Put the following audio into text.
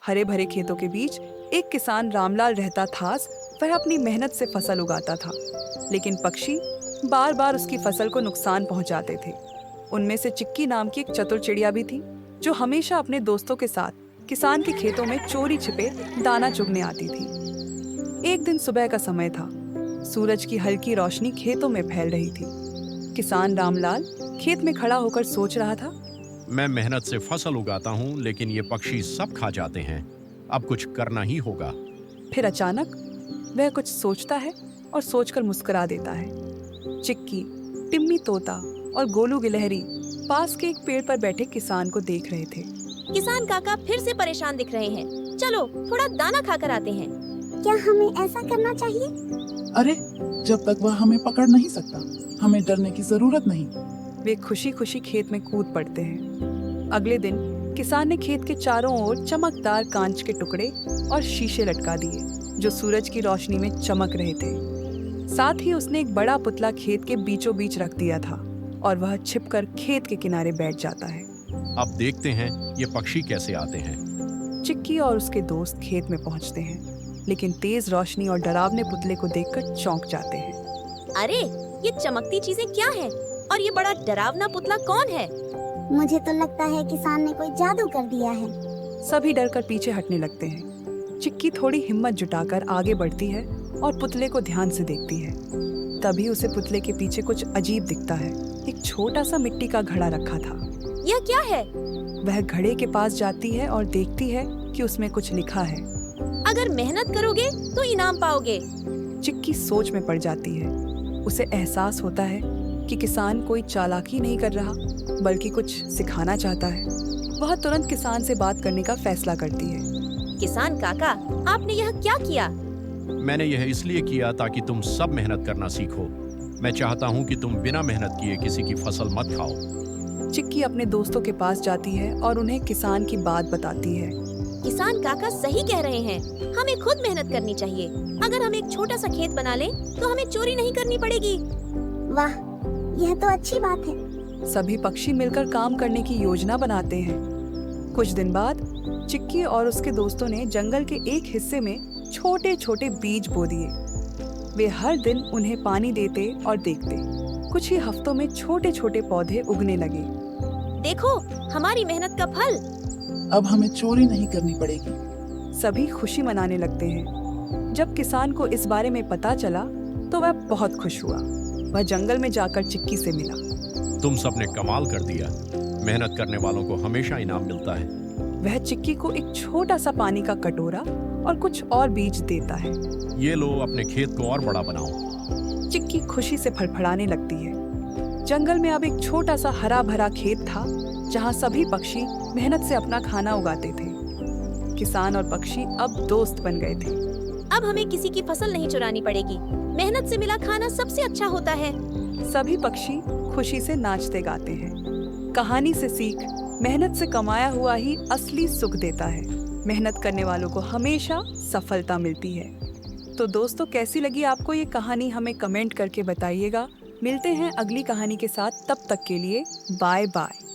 हरे भरे खेतों के बीच एक किसान रामलाल रहता था। वह अपनी मेहनत से फसल उगाता था, लेकिन पक्षी बार बार उसकी फसल को नुकसान पहुंचाते थे। उनमें से चिक्की नाम की एक चतुर चिड़िया भी थी, जो हमेशा अपने दोस्तों के साथ किसान के खेतों में चोरी छिपे दाना चुगने आती थी। एक दिन सुबह का समय था। सूरज की हल्की रोशनी खेतों में फैल रही थी। किसान रामलाल खेत में खड़ा होकर सोच रहा था। मैं मेहनत से फसल उगाता हूँ, लेकिन ये पक्षी सब खा जाते हैं। अब कुछ करना ही होगा। फिर अचानक वह कुछ सोचता है और सोचकर मुस्कुरा देता है। चिक्की, टिम्मी तोता और गोलू गिलहरी पास के एक पेड़ पर बैठे किसान को देख रहे थे। किसान काका फिर से परेशान दिख रहे हैं। चलो थोड़ा दाना खाकर आते हैं। क्या हमें ऐसा करना चाहिए? अरे, जब तक वह हमें पकड़ नहीं सकता, हमें डरने की जरूरत नहीं। वे खुशी खुशी खेत में कूद पड़ते हैं। अगले दिन किसान ने खेत के चारों ओर चमकदार कांच के टुकड़े और शीशे लटका दिए, जो सूरज की रोशनी में चमक रहे थे। साथ ही उसने एक बड़ा पुतला खेत के बीचों बीच रख दिया था और वह छिपकर खेत के किनारे बैठ जाता है। अब देखते हैं ये पक्षी कैसे आते हैं। चिक्की और उसके दोस्त खेत में पहुंचते हैं, लेकिन तेज रोशनी और डरावने पुतले को देखकर चौंक जाते हैं। अरे, ये चमकती चीजें क्या हैं? और ये बड़ा डरावना पुतला कौन है? मुझे तो लगता है किसान ने कोई जादू कर दिया है। सभी डरकर पीछे हटने लगते हैं। चिक्की थोड़ी हिम्मत जुटाकर आगे बढ़ती है और पुतले को ध्यान से देखती है। तभी उसे पुतले के पीछे कुछ अजीब दिखता है। एक छोटा सा मिट्टी का घड़ा रखा था। यह क्या है? वह घड़े के पास जाती है और देखती है कि उसमें कुछ लिखा है। अगर मेहनत करोगे तो इनाम पाओगे। चिक्की सोच में पड़ जाती है। उसे एहसास होता है कि किसान कोई चालाकी नहीं कर रहा, बल्कि कुछ सिखाना चाहता है। वह तुरंत किसान से बात करने का फैसला करती है। किसान काका, आपने यह क्या किया? मैंने यह इसलिए किया ताकि तुम सब मेहनत करना सीखो। मैं चाहता हूँ कि तुम बिना मेहनत किए किसी की फसल मत खाओ। चिक्की अपने दोस्तों के पास जाती है और उन्हें किसान की बात बताती है। किसान काका सही कह रहे हैं। हमें खुद मेहनत करनी चाहिए। अगर हम एक छोटा सा खेत बना लें, तो हमें चोरी नहीं करनी पड़ेगी। वाह, यह तो अच्छी बात है। सभी पक्षी मिलकर काम करने की योजना बनाते हैं। कुछ दिन बाद चिक्की और उसके दोस्तों ने जंगल के एक हिस्से में छोटे छोटे बीज बो दिए। वे हर दिन उन्हें पानी देते और देखते। कुछ ही हफ्तों में छोटे छोटे पौधे उगने लगे। देखो, हमारी मेहनत का फल। अब हमें चोरी नहीं करनी पड़ेगी। सभी खुशी मनाने लगते हैं। जब किसान को इस बारे में पता चला, तो वह बहुत खुश हुआ। वह जंगल में जाकर चिक्की से मिला। तुम सबने कमाल कर दिया। मेहनत करने वालों को हमेशा इनाम मिलता है। वह चिक्की को एक छोटा सा पानी का कटोरा और कुछ और बीज देता है। ये लो, अपने खेत को और बड़ा बनाओ। चिक्की खुशी से फड़फड़ाने लगती है। जंगल में अब एक छोटा सा हरा भरा खेत था, जहाँ सभी पक्षी मेहनत से अपना खाना उगाते थे। किसान और पक्षी अब दोस्त बन गए थे। अब हमें किसी की फसल नहीं चुरानी पड़ेगी। मेहनत से मिला खाना सबसे अच्छा होता है। सभी पक्षी खुशी से नाचते गाते हैं। कहानी से सीख, मेहनत से कमाया हुआ ही असली सुख देता है। मेहनत करने वालों को हमेशा सफलता मिलती है। तो दोस्तों, कैसी लगी आपको ये कहानी, हमें कमेंट करके बताइएगा। मिलते हैं अगली कहानी के साथ। तब तक के लिए बाय बाय।